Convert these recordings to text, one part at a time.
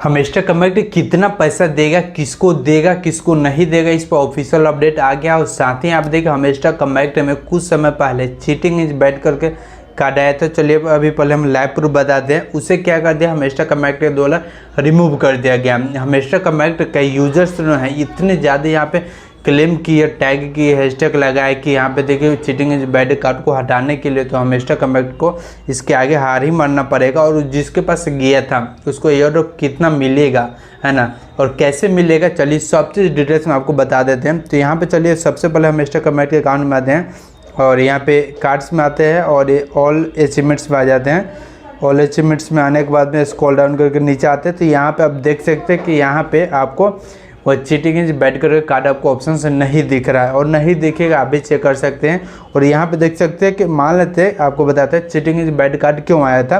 हमेस्टर comment कितना पैसा देगा किसको नहीं देगा, इस पर ऑफिशियल अपडेट आ गया। और साथ ही आप देखिए हमेस्टर कमेंट में कुछ समय पहले चीटिंग इज बैड करके कार्ड आया था। चलिए अभी पहले हम लाइव प्रूफ बताते हैं। उसे क्या कर दिया, हमेस्टर कमेंट के द्वारा रिमूव कर दिया गया। हमेस्टर कमेंट कई यूजर्स जो हैं इतने ज़्यादा यहाँ पे क्लेम किए, टैग किए, हैशटैग लगाए कि यहाँ पे देखिए चीटिंग इज बैड कार्ड को हटाने के लिए तो हमेस्टर कमेंट को इसके आगे हार ही मानना पड़ेगा। और जिसके पास गया था उसको एयरड्रॉप कितना मिलेगा, है ना, और कैसे मिलेगा, चलिए सब चीज़ डिटेल्स में आपको बता देते हैं। तो यहाँ पे चलिए सबसे पहले हमेस्टर कमेंट के अकाउंट में आते हैं और यहाँ पे कार्ड्स में आते हैं और ये ऑल अचीवमेंट्स में आ जाते हैं। ऑल अचीवमेंट्स में आने के बाद में स्क्रॉल डाउन करके नीचे आते हैं तो यहाँ पे आप देख सकते हैं कि यहाँ पे आपको वो चीटिंग इज बैड करके कार्ड आपको ऑप्शन से नहीं दिख रहा है और नहीं दिखेगा, आप भी चेक कर सकते हैं। और यहाँ पे देख सकते हैं कि मान लेते हैं, आपको बताते हैं चीटिंग इज बैड कार्ड क्यों आया था।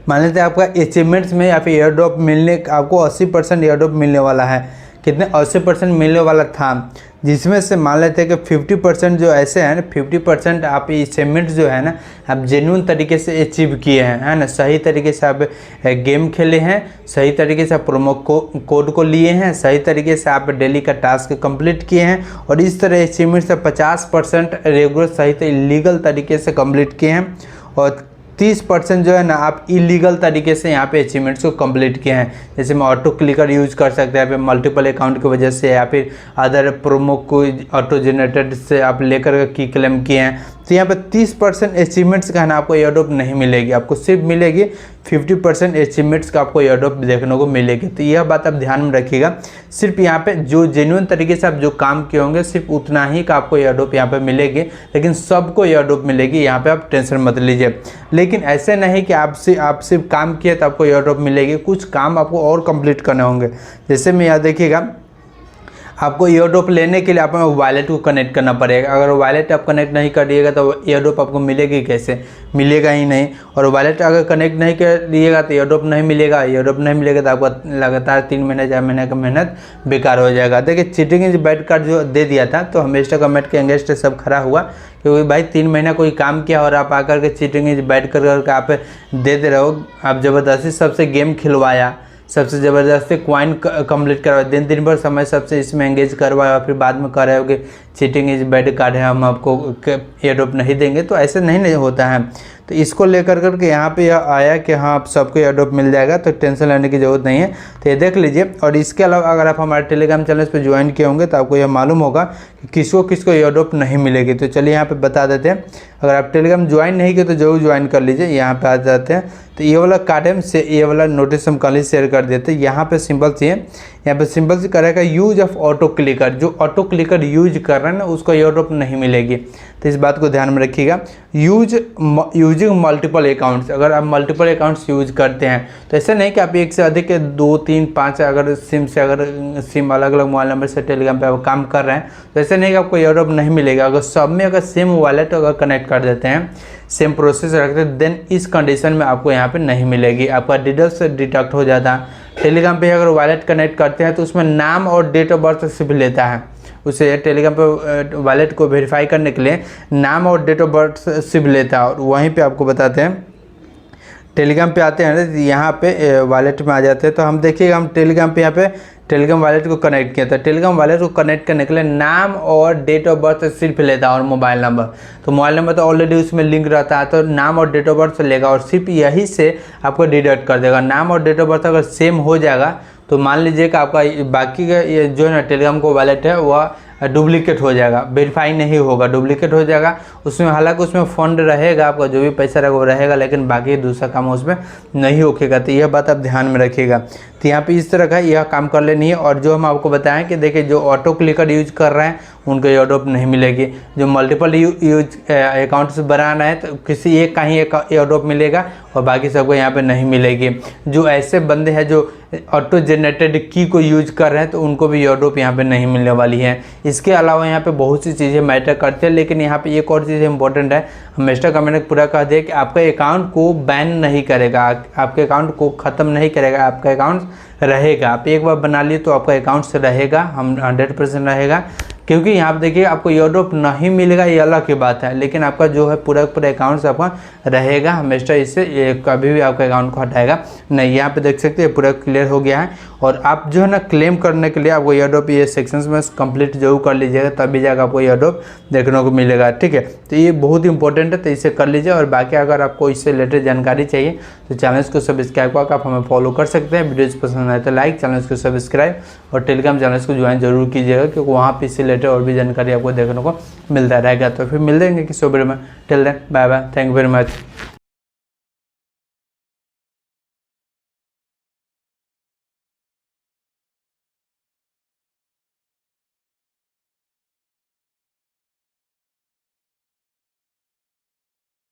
मान लेते हैं आपका अचीवमेंट्स में या फिर एयरड्रॉप मिलने, आपको 80% एयरड्रॉप मिलने वाला है। कितने 80% मिलने वाला था, जिसमें से मान लेते हैं कि 50% जो ऐसे हैं ना, 50% आप अचीवमेंट जो है ना आप जेन्युइन तरीके से अचीव किए हैं, है ना, सही तरीके से आप गेम खेले हैं, सही तरीके से आप प्रोमो कोड को लिए हैं, सही तरीके से आप डेली का टास्क कंप्लीट किए हैं और इस तरह अचीवमेंट से 50% रेगुलर सही इलीगल तरीके से कंप्लीट किए हैं और 30% जो है ना आप इलीगल तरीके से यहाँ पे अचीवमेंट्स को कंप्लीट किए हैं। जैसे मैं ऑटो क्लिकर यूज कर सकते हैं, मल्टीपल अकाउंट की वजह से या फिर अदर प्रोमो को ऑटो जनरेटेड से आप लेकर की क्लेम किए हैं। तो यहाँ पे 30% अचीवमेंट्स का है ना आपको एयरड्रॉप नहीं मिलेगी, आपको सिर्फ मिलेगी 50% अचीवमेंट्स का आपको एयरड्रॉप देखने को मिलेगी। तो यह बात आप ध्यान में रखिएगा, सिर्फ यहाँ पे जो जेन्युइन तरीके से आप जो काम किए होंगे सिर्फ उतना ही का आपको एयरड्रॉप यहाँ पे मिलेगी, लेकिन सबको एयरड्रॉप मिलेगी, यहाँ पे आप टेंशन मत लीजिए। लेकिन ऐसे नहीं कि आप सिर्फ काम किए तो आपको एयरड्रॉप मिलेगी, कुछ काम आपको और कंप्लीट करने होंगे। जैसे मैं यहाँ देखिएगा, आपको एयरड्रॉप लेने के लिए आपको वॉलेट को कनेक्ट करना पड़ेगा। अगर वॉलेट आप कनेक्ट नहीं करिएगा तो एयरड्रॉप आपको मिलेगी कैसे, मिलेगा ही नहीं। और वॉलेट अगर कनेक्ट नहीं करिएगा तो एयरड्रॉप नहीं मिलेगा, एयरड्रॉप नहीं मिलेगा तो आपका लगातार 3 महीने 4 महीने का मेहनत बेकार हो जाएगा। देखिए चीटिंग इज बैड कार्ड जो दे दिया था तो हमेस्टर कमेंट के अगेंस्ट सब खड़ा हुआ, क्योंकि भाई 3 महीना कोई काम किया और आप आकर के चीटिंग इज बैड करके आप दे रहे हो। आप ज़बरदस्ती सबसे गेम खिलवाया, सबसे ज़बरदस्ती क्वाइन कंप्लीट करवाया, दिन भर समय सबसे इसमें एंगेज करवाया, फिर बाद में कह रहे हो कि चीटिंग इज बैड कार्ड है, हम आपको एयरड्रॉप नहीं देंगे। तो ऐसे नहीं होता है। तो इसको लेकर करके यहाँ पे यह आया कि हाँ आप सबको एयरड्रॉप मिल जाएगा, तो टेंशन लेने की ज़रूरत नहीं है। तो ये देख लीजिए। और इसके अलावा अगर आप हमारे टेलीग्राम चैनल पर ज्वाइन किए होंगे तो आपको यह मालूम होगा कि किसको किसको एयरड्रॉप नहीं मिलेगी। तो चलिए यहाँ पे बता देते हैं। अगर आप टेलीग्राम ज्वाइन नहीं किए तो जरूर ज्वाइन कर लीजिए। यहाँ पे आ जाते हैं तो ये वाला कार्ड हम से ये वाला नोटिस हम कल ही शेयर कर देते हैं। यहाँ पे सिंपल से यहाँ पे सिंपल से करेगा यूज ऑफ ऑटो क्लिकर, जो ऑटो क्लिकर यूज कर रहे हैं ना उसको एयरड्रॉप नहीं मिलेगी। तो इस बात को ध्यान में रखिएगा। यूजिंग मल्टीपल अकाउंट्स, अगर आप मल्टीपल अकाउंट्स यूज करते हैं तो ऐसा नहीं कि आप एक से अधिक 2, 3, 5 अगर सिम अलग अलग मोबाइल नंबर से टेलीग्राम पे आप काम कर रहे हैं तो ऐसा नहीं कि आपको एयरड्रॉप नहीं मिलेगा। अगर सब में अगर सेम वॉलेट अगर कनेक्ट कर देते हैं, सेम प्रोसेस रखते हैं, देन इस कंडीशन में आपको यहाँ पे नहीं मिलेगी, आपका डिटेल्स डिडक्ट हो जाता है। टेलीग्राम पे अगर वॉलेट कनेक्ट करते हैं तो उसमें नाम और डेट ऑफ बर्थ सिर्फ लेता है, उसे टेलीग्राम पे वॉलेट को वेरीफाई करने के लिए नाम और डेट ऑफ बर्थ सिर्फ लेता है। और वहीं पे आपको बताते हैं टेलीग्राम पे आते हैं ना, यहाँ पे वॉलेट में आ जाते हैं। तो हम देखिएगा, हम टेलीग्राम पे यहाँ पे टेलीग्राम वॉलेट को कनेक्ट किया था। टेलीग्राम वॉलेट को कनेक्ट करने के लिए नाम और डेट ऑफ बर्थ सिर्फ लेता है और मोबाइल नंबर। तो मोबाइल नंबर तो ऑलरेडी उसमें लिंक रहता है, तो नाम और डेट ऑफ बर्थ से लेगा और सिर्फ यही से आपको डिडक्ट कर देगा। नाम और डेट ऑफ बर्थ अगर सेम हो जाएगा तो मान लीजिए कि आपका बाकी का ये जो है ना टेलीग्राम को वॉलेट है वह डुप्लीकेट हो जाएगा, वेरीफाई नहीं होगा, डुप्लीकेट हो जाएगा। उसमें हालांकि उसमें फंड रहेगा, आपका जो भी पैसा रहेगा वो रहेगा, लेकिन बाकी दूसरा काम उसमें नहीं होगा। तो यह बात आप ध्यान में रखिएगा। तो यहाँ पे इस तरह का यह काम कर लेनी है। और जो हम आपको बताएं कि देखिए जो ऑटो क्लिकर यूज कर रहे हैं उनको एयरड्रॉप नहीं मिलेगी, जो मल्टीपल यूज अकाउंट्स बना रहे हैं तो किसी एक का ही एक एयरड्रॉप मिलेगा और बाकी सबको यहाँ पे नहीं मिलेगी। जो ऐसे बंदे हैं जो ऑटो जनरेटेड की को यूज कर रहे हैं तो उनको भी एयरड्रॉप यहाँ पे नहीं मिलने वाली है। इसके अलावा यहाँ पे बहुत सी चीज़ें मैटर करती है, लेकिन यहाँ पे एक और चीज़ इंपॉर्टेंट है। हमेस्टर कमेंट ने पूरा कह दिया कि आपका अकाउंट को बैन नहीं करेगा, आपके अकाउंट को ख़त्म नहीं करेगा, आपका अकाउंट रहेगा। आप एक बार बना लिए तो आपका अकाउंट से रहेगा, हम 100% रहेगा। क्योंकि यहाँ पे देखिए आपको एयरड्रॉप नहीं मिलेगा ये अलग की बात है, लेकिन आपका जो है पूरा पूरा अकाउंट से आपका रहेगा हमेशा, इससे ये कभी भी आपका अकाउंट को हटाएगा नहीं। यहाँ पे देख सकते हैं पूरा क्लियर हो गया है। और आप जो है ना क्लेम करने के लिए आपको एयरड्रॉप ये सेक्शंस में कंप्लीट जरूर कर लीजिएगा, तभी जाकर आपको एयरड्रॉप देखने को मिलेगा, ठीक है। तो ये बहुत इंपॉर्टेंट है, तो इसे कर लीजिए। और बाकी अगर आपको इससे रिलेटेड जानकारी चाहिए तो चैनल को सब्सक्राइब करके आप हमें फॉलो कर सकते हैं। वीडियोज़ पसंद आए तो लाइक, चैनल को सब्सक्राइब और टेलीग्राम चैनल को ज्वाइन जरूर कीजिएगा, क्योंकि वहाँ पे इससे रिलेटेड और भी जानकारी आपको देखने को मिलता रहेगा। तो फिर मिल देंगे किसी वीडियो में। Till then bye bye, thank you very much.